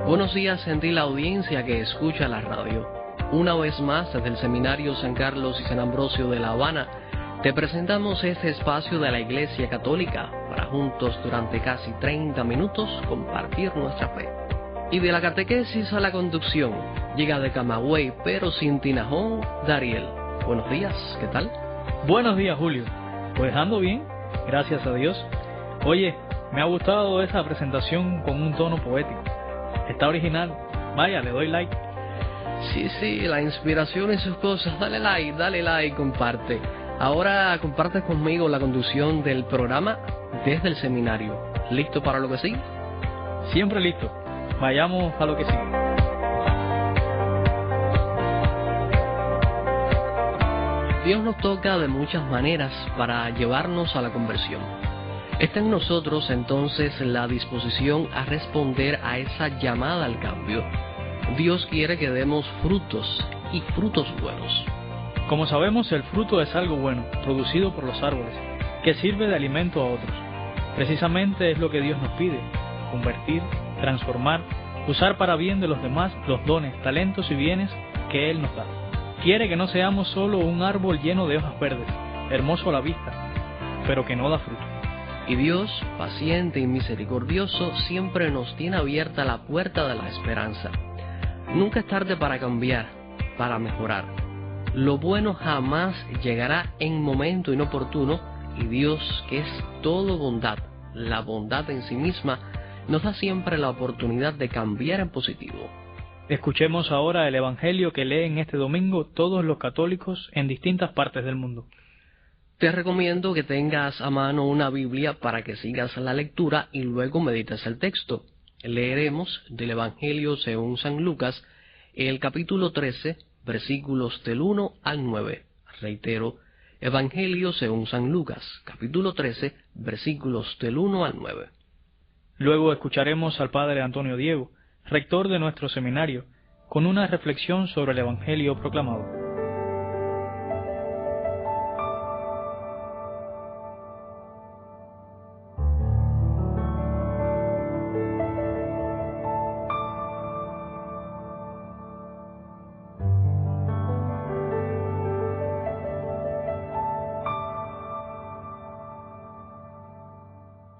Buenos días, gentil audiencia que escucha la radio. Una vez más, desde el Seminario San Carlos y San Ambrosio de La Habana, te presentamos este espacio de la Iglesia Católica para juntos durante casi 30 minutos compartir nuestra fe. Y de la catequesis a la conducción, llega de Camagüey pero sin Tinajón, Dariel. Buenos días, ¿qué tal? Buenos días, Julio. Pues ando bien, gracias a Dios. Oye, me ha gustado esa presentación con un tono poético. Está original. Vaya, le doy like. Sí, la inspiración y sus cosas. Dale like, comparte. Ahora compartes conmigo la conducción del programa desde el seminario. ¿Listo para lo que sigue? Siempre listo. Vayamos a lo que sigue. Dios nos toca de muchas maneras para llevarnos a la conversión. Está en nosotros entonces la disposición a responder a esa llamada al cambio. Dios quiere que demos frutos y frutos buenos. Como sabemos, el fruto es algo bueno, producido por los árboles, que sirve de alimento a otros. Precisamente es lo que Dios nos pide: convertir, transformar, usar para bien de los demás los dones, talentos y bienes que Él nos da. Quiere que no seamos solo un árbol lleno de hojas verdes, hermoso a la vista, pero que no da fruto. Y Dios, paciente y misericordioso, siempre nos tiene abierta la puerta de la esperanza. Nunca es tarde para cambiar, para mejorar. Lo bueno jamás llegará en momento inoportuno, y Dios, que es todo bondad, la bondad en sí misma, nos da siempre la oportunidad de cambiar en positivo. Escuchemos ahora el Evangelio que leen este domingo todos los católicos en distintas partes del mundo. Te recomiendo que tengas a mano una Biblia para que sigas la lectura y luego medites el texto. Leeremos del Evangelio según San Lucas, el capítulo 13, versículos del 1 al 9. Reitero, Evangelio según San Lucas, capítulo 13, versículos del 1 al 9. Luego escucharemos al Padre Antonio Diego, rector de nuestro seminario, con una reflexión sobre el Evangelio proclamado.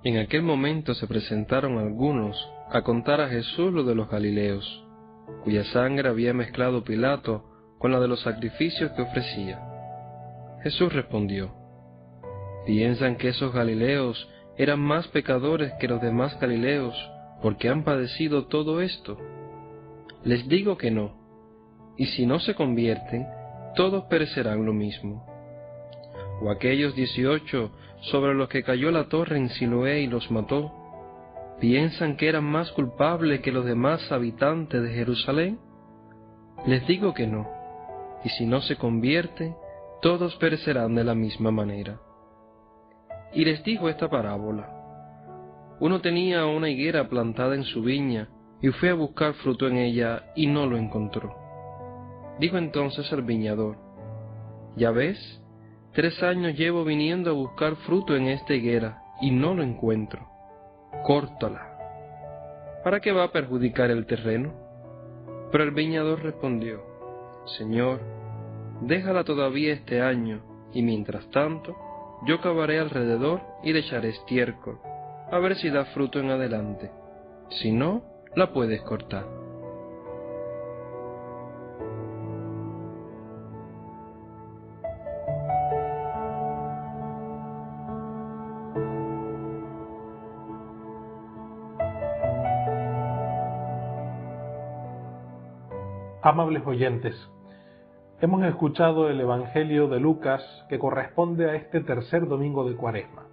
En aquel momento se presentaron algunos a contar a Jesús lo de los Galileos, cuya sangre había mezclado Pilato con la de los sacrificios que ofrecía. Jesús respondió: ¿Piensan que esos Galileos eran más pecadores que los demás Galileos porque han padecido todo esto? Les digo que no, y si no se convierten, todos perecerán lo mismo. ¿O aquellos 18 sobre los que cayó la torre en Siloé y los mató, piensan que eran más culpables que los demás habitantes de Jerusalén? Les digo que no, y si no se convierten, todos perecerán de la misma manera. Y les dijo esta parábola: uno tenía una higuera plantada en su viña, y fue a buscar fruto en ella, y no lo encontró. Dijo entonces el viñador: ¿Ya ves? 3 años llevo viniendo a buscar fruto en esta higuera, y no lo encuentro. Córtala. ¿Para qué va a perjudicar el terreno? Pero el viñador respondió: Señor, déjala todavía este año, y mientras tanto, yo cavaré alrededor y le echaré estiércol, a ver si da fruto en adelante. Si no, la puedes cortar. Amables oyentes, hemos escuchado el Evangelio de Lucas que corresponde a este tercer domingo de Cuaresma.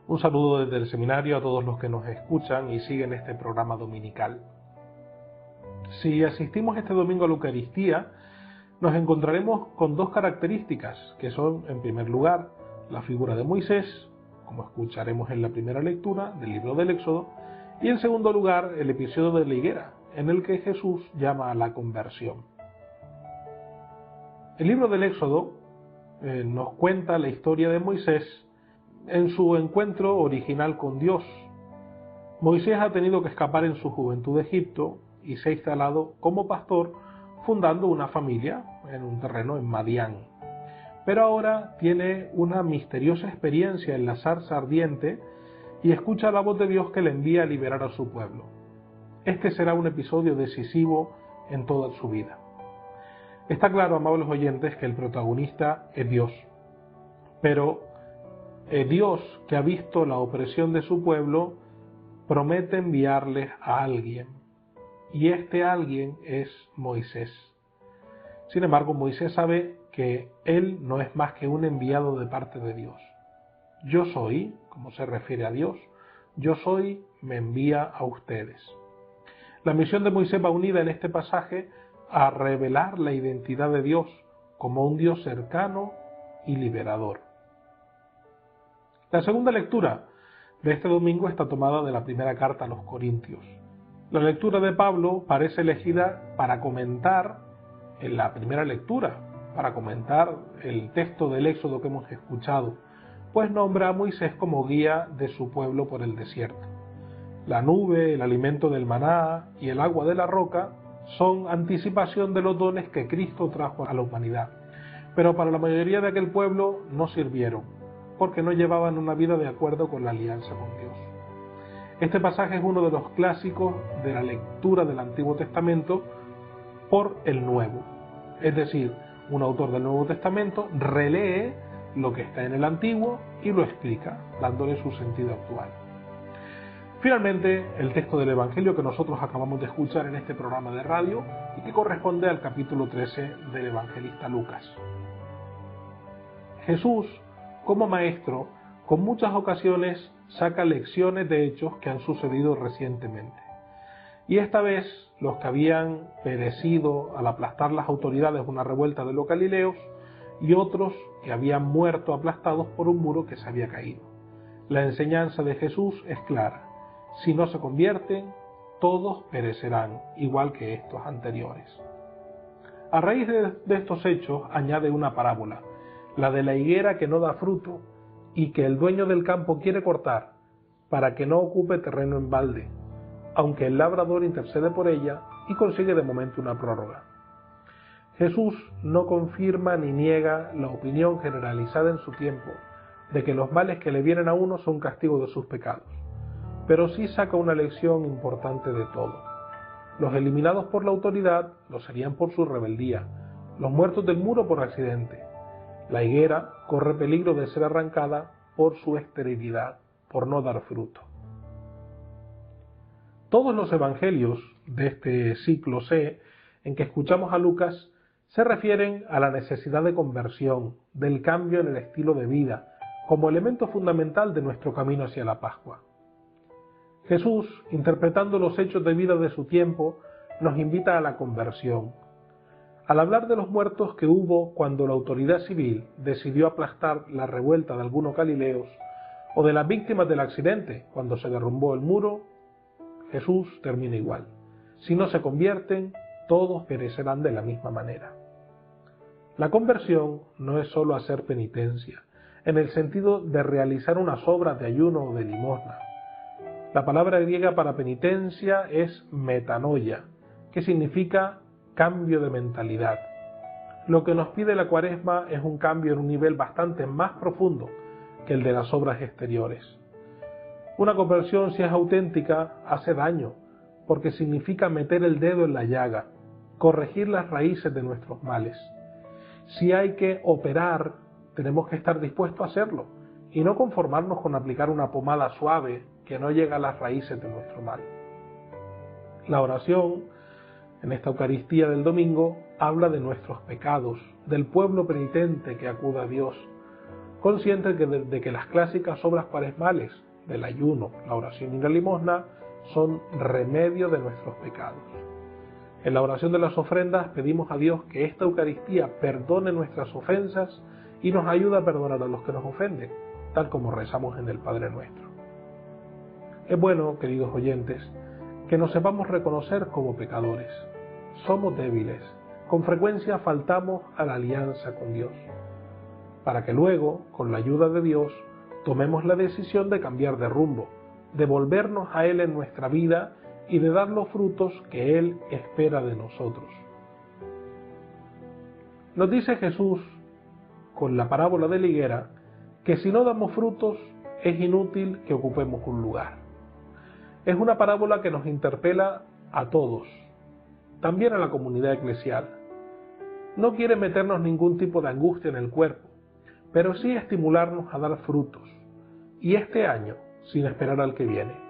Un saludo desde el seminario a todos los que nos escuchan y siguen este programa dominical. Si asistimos este domingo a la Eucaristía, nos encontraremos con 2 características, que son, en primer lugar, la figura de Moisés, como escucharemos en la primera lectura del libro del Éxodo, y en segundo lugar, el episodio de la higuera, en el que Jesús llama a la conversión. El libro del Éxodo nos cuenta la historia de Moisés en su encuentro original con Dios. Moisés ha tenido que escapar en su juventud de Egipto y se ha instalado como pastor, fundando una familia en un terreno en Madián. Pero ahora tiene una misteriosa experiencia en la zarza ardiente y escucha la voz de Dios que le envía a liberar a su pueblo. Este será un episodio decisivo en toda su vida. Está claro, amables oyentes, que el protagonista es Dios, pero Dios, que ha visto la opresión de su pueblo, promete enviarles a alguien, y este alguien es Moisés. Sin embargo, Moisés sabe que él no es más que un enviado de parte de Dios. Yo soy, como se refiere a Dios, yo soy, me envía a ustedes. La misión de Moisés va unida en este pasaje a revelar la identidad de Dios como un Dios cercano y liberador. La segunda lectura de este domingo está tomada de la primera carta a los Corintios. La lectura de Pablo parece elegida para comentar en la primera lectura, para comentar el texto del Éxodo que hemos escuchado, pues nombra a Moisés como guía de su pueblo por el desierto. La nube, el alimento del maná y el agua de la roca son anticipación de los dones que Cristo trajo a la humanidad, pero para la mayoría de aquel pueblo no sirvieron, porque no llevaban una vida de acuerdo con la alianza con Dios. Este pasaje es uno de los clásicos de la lectura del Antiguo Testamento por el Nuevo, es decir, un autor del Nuevo Testamento relee lo que está en el Antiguo y lo explica, dándole su sentido actual. Finalmente, el texto del Evangelio que nosotros acabamos de escuchar en este programa de radio y que corresponde al capítulo 13 del evangelista Lucas. Jesús, como maestro, con muchas ocasiones saca lecciones de hechos que han sucedido recientemente. Y esta vez, los que habían perecido al aplastar las autoridades una revuelta de los Galileos y otros que habían muerto aplastados por un muro que se había caído. La enseñanza de Jesús es clara. Si no se convierten, todos perecerán, igual que estos anteriores. A raíz de estos hechos, añade una parábola, la de la higuera que no da fruto y que el dueño del campo quiere cortar para que no ocupe terreno en balde, aunque el labrador intercede por ella y consigue de momento una prórroga. Jesús no confirma ni niega la opinión generalizada en su tiempo de que los males que le vienen a uno son castigo de sus pecados, pero sí saca una lección importante de todo. Los eliminados por la autoridad lo serían por su rebeldía, los muertos del muro por accidente. La higuera corre peligro de ser arrancada por su esterilidad, por no dar fruto. Todos los evangelios de este ciclo C, en que escuchamos a Lucas, se refieren a la necesidad de conversión, del cambio en el estilo de vida, como elemento fundamental de nuestro camino hacia la Pascua. Jesús, interpretando los hechos de vida de su tiempo, nos invita a la conversión. Al hablar de los muertos que hubo cuando la autoridad civil decidió aplastar la revuelta de algunos galileos, o de las víctimas del accidente cuando se derrumbó el muro, Jesús termina igual. Si no se convierten, todos perecerán de la misma manera. La conversión no es solo hacer penitencia, en el sentido de realizar unas obras de ayuno o de limosna. La palabra griega para penitencia es metanoia, que significa cambio de mentalidad. Lo que nos pide la Cuaresma es un cambio en un nivel bastante más profundo que el de las obras exteriores. Una conversión, si es auténtica, hace daño, porque significa meter el dedo en la llaga, corregir las raíces de nuestros males. Si hay que operar, tenemos que estar dispuestos a hacerlo, y no conformarnos con aplicar una pomada suave que no llega a las raíces de nuestro mal. La oración, en esta Eucaristía del domingo, habla de nuestros pecados, del pueblo penitente que acude a Dios, consciente de que las clásicas obras cuaresmales, del ayuno, la oración y la limosna, son remedio de nuestros pecados. En la oración de las ofrendas pedimos a Dios que esta Eucaristía perdone nuestras ofensas y nos ayude a perdonar a los que nos ofenden, tal como rezamos en el Padre Nuestro. Es bueno, queridos oyentes, que nos sepamos reconocer como pecadores. Somos débiles, con frecuencia faltamos a la alianza con Dios, para que luego, con la ayuda de Dios, tomemos la decisión de cambiar de rumbo, de volvernos a Él en nuestra vida y de dar los frutos que Él espera de nosotros. Nos dice Jesús, con la parábola de la higuera, que si no damos frutos, es inútil que ocupemos un lugar. Es una parábola que nos interpela a todos, también a la comunidad eclesial. No quiere meternos ningún tipo de angustia en el cuerpo, pero sí estimularnos a dar frutos, y este año, sin esperar al que viene.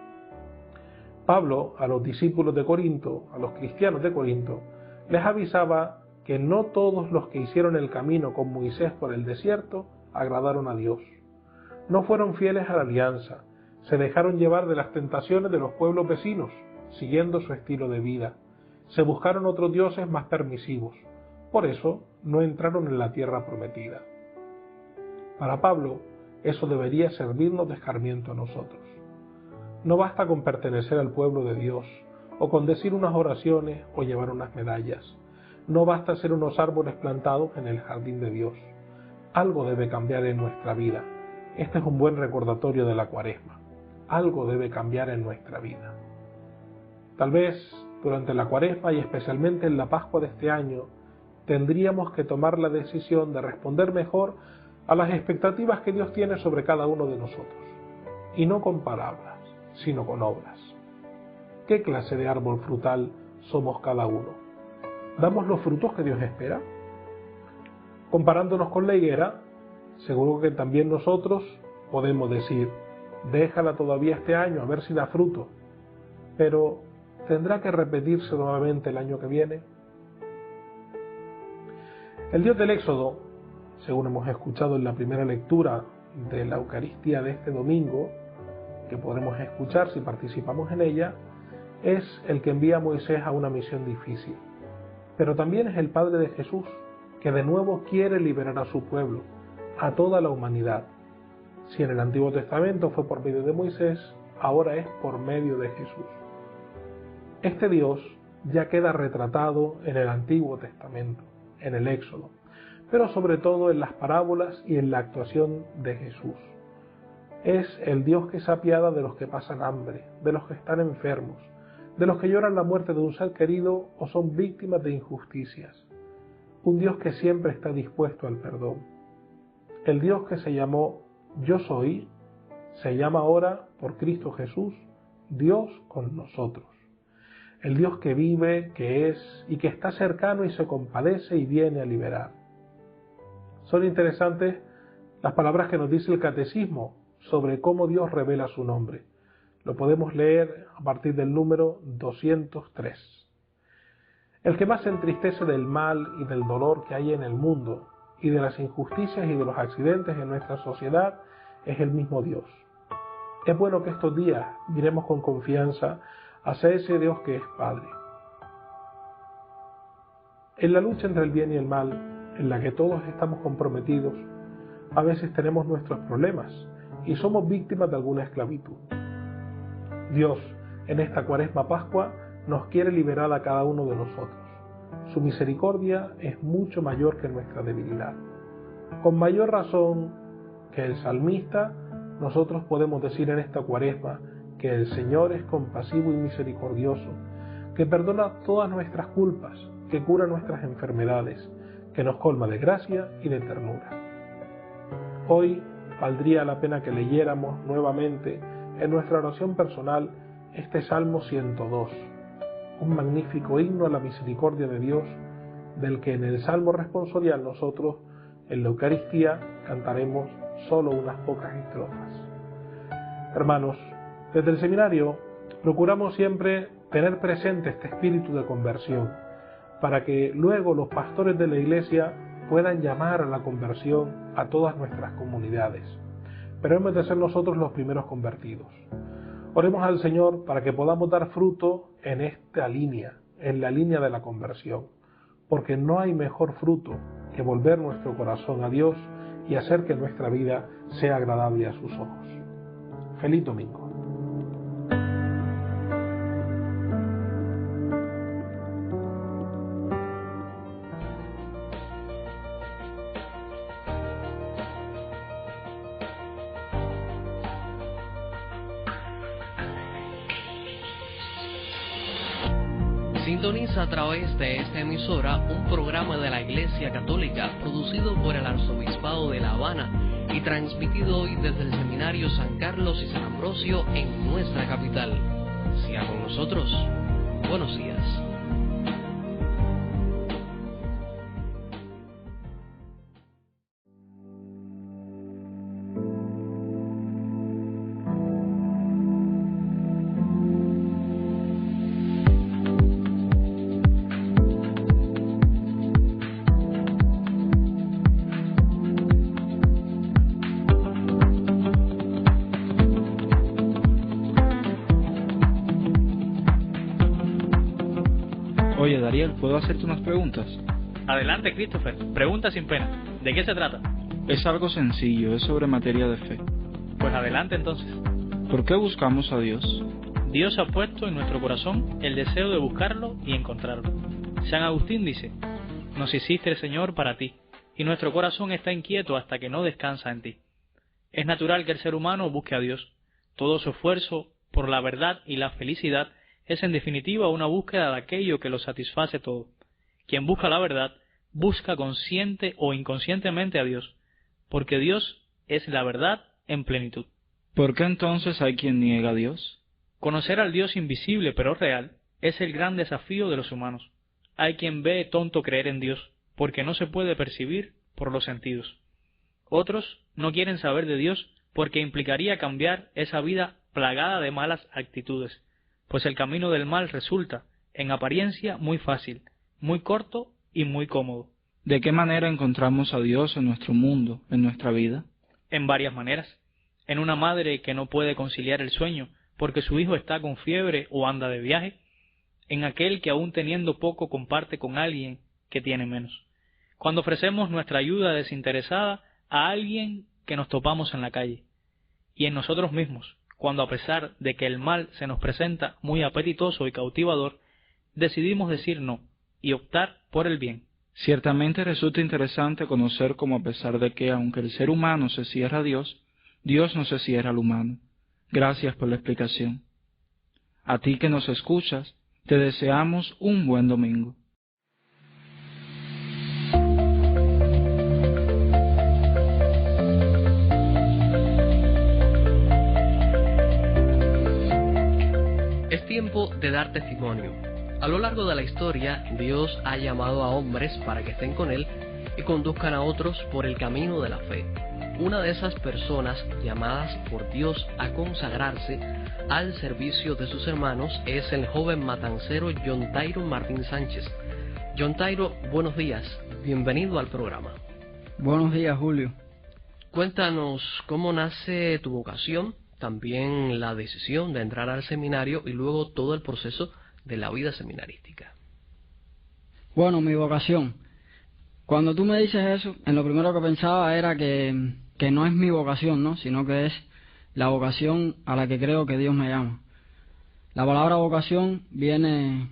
Pablo, a los discípulos de Corinto, a los cristianos de Corinto, les avisaba que no todos los que hicieron el camino con Moisés por el desierto agradaron a Dios. No fueron fieles a la alianza, se dejaron llevar de las tentaciones de los pueblos vecinos, siguiendo su estilo de vida. Se buscaron otros dioses más permisivos, por eso no entraron en la tierra prometida. Para Pablo, eso debería servirnos de escarmiento a nosotros. No basta con pertenecer al pueblo de Dios, o con decir unas oraciones o llevar unas medallas. No basta ser unos árboles plantados en el jardín de Dios. Algo debe cambiar en nuestra vida. Este es un buen recordatorio de la Cuaresma. Algo debe cambiar en nuestra vida. Tal vez durante la Cuaresma y especialmente en la Pascua de este año, tendríamos que tomar la decisión de responder mejor a las expectativas que Dios tiene sobre cada uno de nosotros. Y no con palabras, sino con obras. ¿Qué clase de árbol frutal somos cada uno? ¿Damos los frutos que Dios espera? Comparándonos con la higuera, seguro que también nosotros podemos decir, déjala todavía este año a ver si da fruto, pero ¿tendrá que repetirse nuevamente el año que viene? El Dios del Éxodo, según hemos escuchado en la primera lectura de la Eucaristía de este domingo, que podremos escuchar si participamos en ella, es el que envía a Moisés a una misión difícil. Pero también es el Padre de Jesús, que de nuevo quiere liberar a su pueblo, a toda la humanidad. Si en el Antiguo Testamento fue por medio de Moisés, ahora es por medio de Jesús. Este Dios ya queda retratado en el Antiguo Testamento, en el Éxodo, pero sobre todo en las parábolas y en la actuación de Jesús. Es el Dios que se apiada de los que pasan hambre, de los que están enfermos, de los que lloran la muerte de un ser querido o son víctimas de injusticias. Un Dios que siempre está dispuesto al perdón. El Dios que se llamó Yo Soy, se llama ahora, por Cristo Jesús, Dios con nosotros. El Dios que vive, que es y que está cercano y se compadece y viene a liberar. Son interesantes las palabras que nos dice el Catecismo sobre cómo Dios revela su nombre. Lo podemos leer a partir del número 203. El que más se entristece del mal y del dolor que hay en el mundo y de las injusticias y de los accidentes en nuestra sociedad es el mismo Dios. Es bueno que estos días miremos con confianza hacia ese Dios que es Padre. En la lucha entre el bien y el mal, en la que todos estamos comprometidos, a veces tenemos nuestros problemas y somos víctimas de alguna esclavitud. Dios, en esta Cuaresma Pascua, nos quiere liberar a cada uno de nosotros. Su misericordia es mucho mayor que nuestra debilidad. Con mayor razón que el salmista, nosotros podemos decir en esta Cuaresma que el Señor es compasivo y misericordioso, que perdona todas nuestras culpas, que cura nuestras enfermedades, que nos colma de gracia y de ternura. Hoy valdría la pena que leyéramos nuevamente en nuestra oración personal este Salmo 102, un magnífico himno a la misericordia de Dios, del que en el Salmo responsorial nosotros en la Eucaristía cantaremos solo unas pocas estrofas. Hermanos, desde el seminario procuramos siempre tener presente este espíritu de conversión, para que luego los pastores de la Iglesia puedan llamar a la conversión a todas nuestras comunidades. Pero hemos de ser nosotros los primeros convertidos. Oremos al Señor para que podamos dar fruto en esta línea, en la línea de la conversión, porque no hay mejor fruto que volver nuestro corazón a Dios y hacer que nuestra vida sea agradable a sus ojos. Feliz domingo. Sintoniza a través de esta emisora un programa de la Iglesia Católica producido por el Arzobispado de La Habana y transmitido hoy desde el Seminario San Carlos y San Ambrosio en nuestra capital. Siga con nosotros. Buenos días. Oye, Dariel, ¿puedo hacerte unas preguntas? Adelante, Christopher. Pregunta sin pena. ¿De qué se trata? Es algo sencillo, es sobre materia de fe. Pues adelante entonces. ¿Por qué buscamos a Dios? Dios ha puesto en nuestro corazón el deseo de buscarlo y encontrarlo. San Agustín dice: nos hiciste, Señor, para ti, y nuestro corazón está inquieto hasta que no descansa en ti. Es natural que el ser humano busque a Dios. Todo su esfuerzo por la verdad y la felicidad es en definitiva una búsqueda de aquello que lo satisface todo. Quien busca la verdad, busca consciente o inconscientemente a Dios, porque Dios es la verdad en plenitud. ¿Por qué entonces hay quien niega a Dios? Conocer al Dios invisible pero real es el gran desafío de los humanos. Hay quien ve tonto creer en Dios, porque no se puede percibir por los sentidos. Otros no quieren saber de Dios porque implicaría cambiar esa vida plagada de malas actitudes, pues el camino del mal resulta, en apariencia, muy fácil, muy corto y muy cómodo. ¿De qué manera encontramos a Dios en nuestro mundo, en nuestra vida? En varias maneras. En una madre que no puede conciliar el sueño porque su hijo está con fiebre o anda de viaje. En aquel que aún teniendo poco comparte con alguien que tiene menos. Cuando ofrecemos nuestra ayuda desinteresada a alguien que nos topamos en la calle. Y en nosotros mismos, cuando a pesar de que el mal se nos presenta muy apetitoso y cautivador, decidimos decir no y optar por el bien. Ciertamente resulta interesante conocer cómo a pesar de que, aunque el ser humano se cierra a Dios, Dios no se cierra al humano. Gracias por la explicación. A ti que nos escuchas, te deseamos un buen domingo. Es tiempo de dar testimonio. A lo largo de la historia, Dios ha llamado a hombres para que estén con Él y conduzcan a otros por el camino de la fe. Una de esas personas llamadas por Dios a consagrarse al servicio de sus hermanos es el joven matancero John Tairo Martín Sánchez. John Tairo, buenos días. Bienvenido al programa. Buenos días, Julio. Cuéntanos cómo nace tu vocación, también la decisión de entrar al seminario y luego todo el proceso de la vida seminarística. Bueno, mi vocación. Cuando tú me dices eso, en lo primero que pensaba era que no es mi vocación, ¿no? Sino que es la vocación a la que creo que Dios me llama. La palabra vocación viene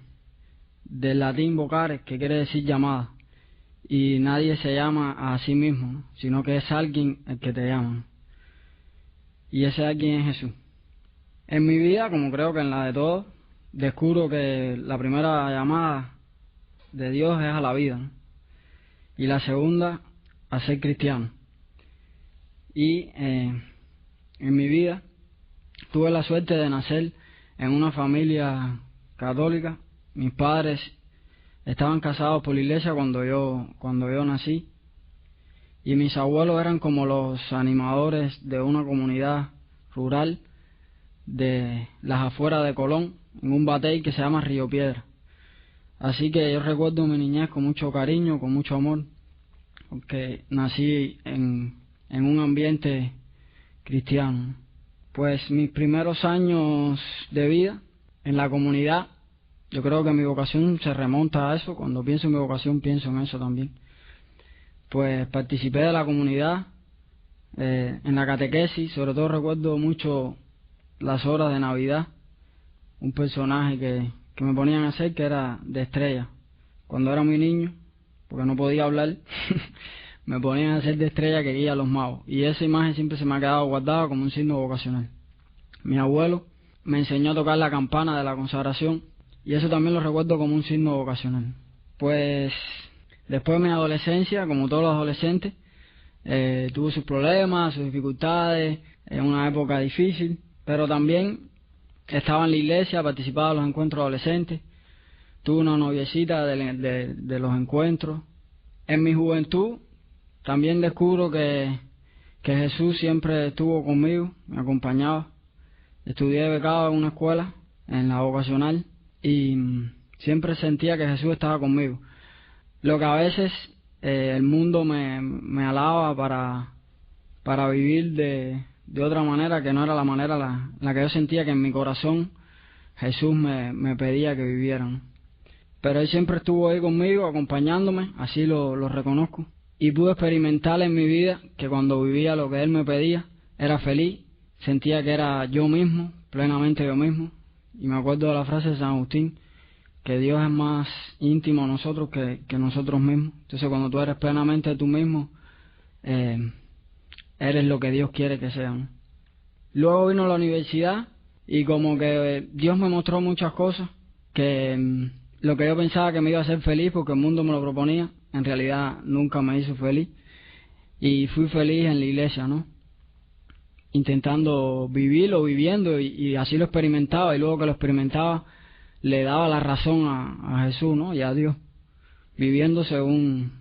del latín vocare, que quiere decir llamada. Y nadie se llama a sí mismo, ¿no? Sino que es alguien el que te llama. Y ese alguien es Jesús. En mi vida, como creo que en la de todos, descubro que la primera llamada de Dios es a la vida, ¿no? Y la segunda, a ser cristiano. Y en mi vida tuve la suerte de nacer en una familia católica. Mis padres estaban casados por la iglesia cuando yo nací. Y mis abuelos eran como los animadores de una comunidad rural de las afueras de Colón, en un batey que se llama Río Piedra. Así que yo recuerdo mi niñez con mucho cariño, con mucho amor, porque nací en un ambiente cristiano. Pues mis primeros años de vida en la comunidad, yo creo que mi vocación se remonta a eso. Cuando pienso en mi vocación, pienso en eso también. Pues participé de la comunidad, en la catequesis. Sobre todo recuerdo mucho las horas de Navidad, un personaje que me ponían a hacer, que era de Estrella. Cuando era muy niño, porque no podía hablar, me ponían a hacer de Estrella que guía a los magos. Y esa imagen siempre se me ha quedado guardada como un signo vocacional. Mi abuelo me enseñó a tocar la campana de la consagración, y eso también lo recuerdo como un signo vocacional. Pues después de mi adolescencia, como todos los adolescentes, tuve sus problemas, sus dificultades, en una época difícil, pero también estaba en la iglesia, participaba en los encuentros adolescentes, tuve una noviecita de los encuentros. En mi juventud también descubro que Jesús siempre estuvo conmigo, me acompañaba. Estudié becado en una escuela, en la vocacional, y siempre sentía que Jesús estaba conmigo. Lo que a veces el mundo me alaba para vivir de otra manera, que no era la manera la que yo sentía que en mi corazón Jesús me pedía que vivieran. Pero Él siempre estuvo ahí conmigo, acompañándome, así lo reconozco. Y pude experimentar en mi vida que cuando vivía lo que Él me pedía, era feliz, sentía que era yo mismo, plenamente yo mismo. Y me acuerdo de la frase de San Agustín, que Dios es más íntimo a nosotros que nosotros mismos. Entonces cuando tú eres plenamente tú mismo, eres lo que Dios quiere que seas, ¿no? Luego vino la universidad y como que Dios me mostró muchas cosas, que lo que yo pensaba que me iba a hacer feliz porque el mundo me lo proponía, en realidad nunca me hizo feliz. Y fui feliz en la iglesia, ¿no? Intentando vivirlo, viviendo, y así lo experimentaba, y luego que lo experimentaba le daba la razón a Jesús, ¿no? Y a Dios, viviendo según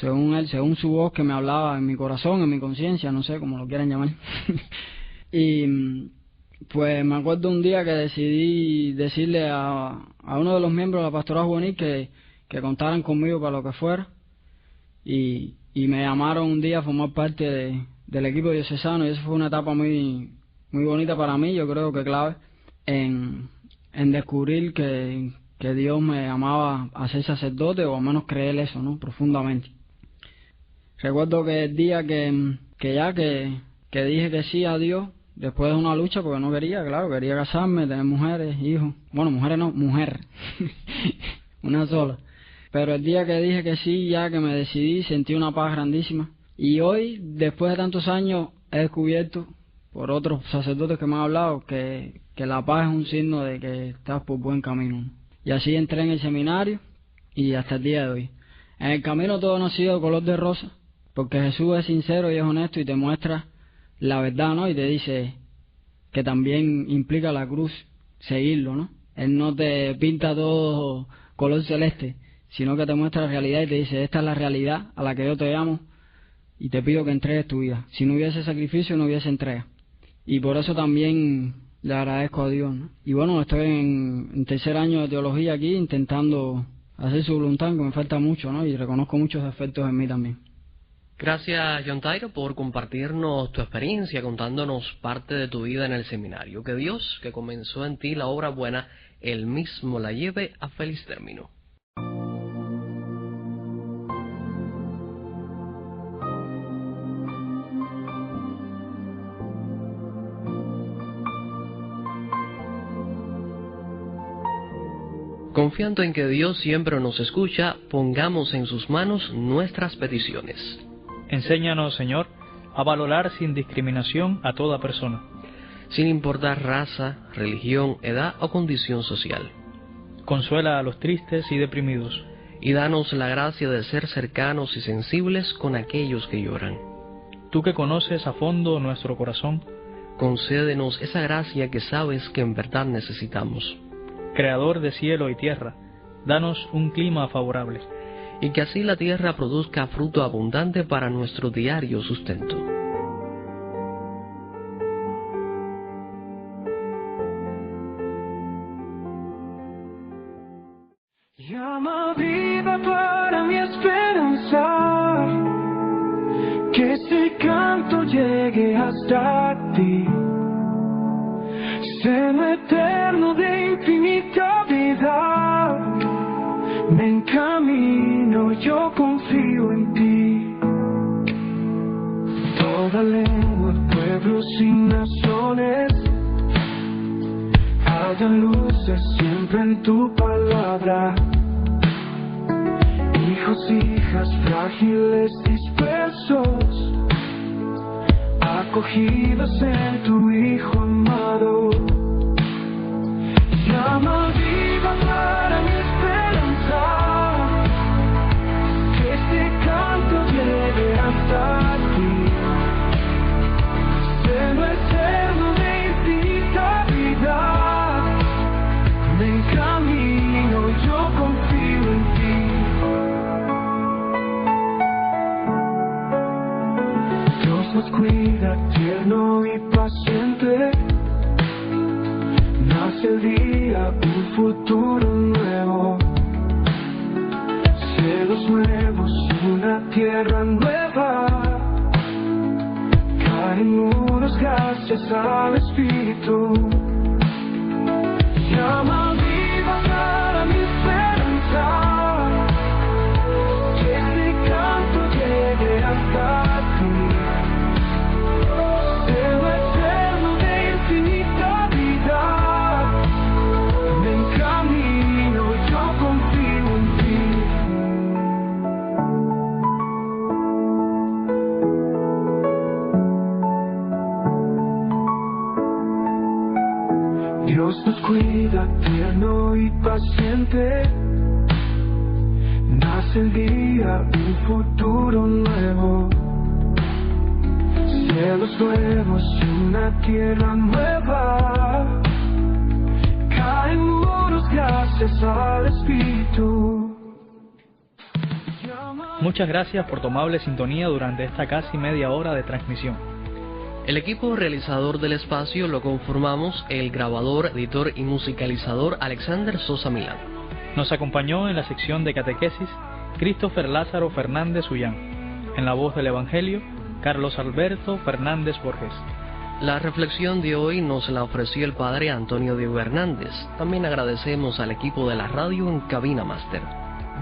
Él, según su voz que me hablaba en mi corazón, en mi conciencia, no sé cómo lo quieran llamar. Y pues me acuerdo un día que decidí decirle a uno de los miembros de la pastoral juvenil que contaran conmigo para lo que fuera, y me llamaron un día a formar parte del equipo diocesano, y eso fue una etapa muy bonita para mí, yo creo que clave en descubrir que Dios me llamaba a ser sacerdote, o al menos creer eso, ¿no? Profundamente. Recuerdo que el día que dije que sí a Dios, después de una lucha, porque no quería, claro, quería casarme, tener mujeres, hijos. Bueno, mujeres no, mujer. Una sola. Pero el día que dije que sí, ya que me decidí, sentí una paz grandísima. Y hoy, después de tantos años, he descubierto, por otros sacerdotes que me han hablado, que la paz es un signo de que estás por buen camino, ¿no? Y así entré en el seminario y hasta el día de hoy. En el camino todo no ha sido color de rosa, porque Jesús es sincero y es honesto y te muestra la verdad, ¿no? Y te dice que también implica la cruz, seguirlo, ¿no? Él no te pinta todo color celeste, sino que te muestra la realidad y te dice, esta es la realidad a la que yo te llamo y te pido que entregues tu vida. Si no hubiese sacrificio, no hubiese entrega. Y por eso también le agradezco a Dios, ¿no? Y bueno, estoy en tercer año de teología aquí, intentando hacer su voluntad, que me falta mucho, ¿no? Y reconozco muchos defectos en mí también. Gracias, John Tairo, por compartirnos tu experiencia, contándonos parte de tu vida en el seminario. Que Dios, que comenzó en ti la obra buena, Él mismo la lleve a feliz término. Confiando en que Dios siempre nos escucha, pongamos en sus manos nuestras peticiones. Enséñanos, Señor, a valorar sin discriminación a toda persona, sin importar raza, religión, edad o condición social. Consuela a los tristes y deprimidos, y danos la gracia de ser cercanos y sensibles con aquellos que lloran. Tú que conoces a fondo nuestro corazón, concédenos esa gracia que sabes que en verdad necesitamos. Creador de cielo y tierra, danos un clima favorable, y que así la tierra produzca fruto abundante para nuestro diario sustento. Llama viva para mi esperanza, que este canto llegue hasta ti, seno eterno de infinita vida. Me encamino, yo confío en ti. Toda lengua, pueblos y naciones, hayan luces siempre en tu palabra. Hijos, hijas, frágiles, dispersos, acogidos en tu Hijo amado. Llama viva me encamino, yo confío en ti. Dios nos cuida, tierno y paciente. Nace el día, un futuro nuevo. Cielos nuevos, una tierra nueva. Caen muros gracias al Espíritu. Llama viva para mi esperanza. Que este canto llegue hasta ti. Cielo eterno de infinita vida. Me encamino, yo confío en ti. Dios nos cuida, tierno y paciente. Nace el día, un futuro nuevo. Cielos nuevos y una tierra nueva. Caen muros gracias al Espíritu. Muchas gracias por tu amable sintonía durante esta casi media hora de transmisión. El equipo realizador del espacio lo conformamos el grabador, editor y musicalizador Alexander Sosa Milán. Nos acompañó en la sección de catequesis Christopher Lázaro Fernández Ullán. En la voz del Evangelio, Carlos Alberto Fernández Borges. La reflexión de hoy nos la ofreció el padre Antonio Diego Hernández. También agradecemos al equipo de la radio en Cabina Máster.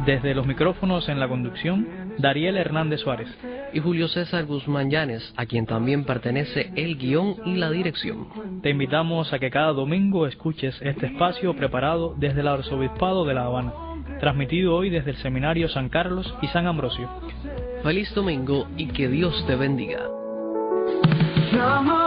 Desde los micrófonos en la conducción, Dariel Hernández Suárez. Y Julio César Guzmán Llanes, a quien también pertenece el guión y la dirección. Te invitamos a que cada domingo escuches este espacio preparado desde el Arzobispado de La Habana, transmitido hoy desde el Seminario San Carlos y San Ambrosio. Feliz domingo y que Dios te bendiga. Llama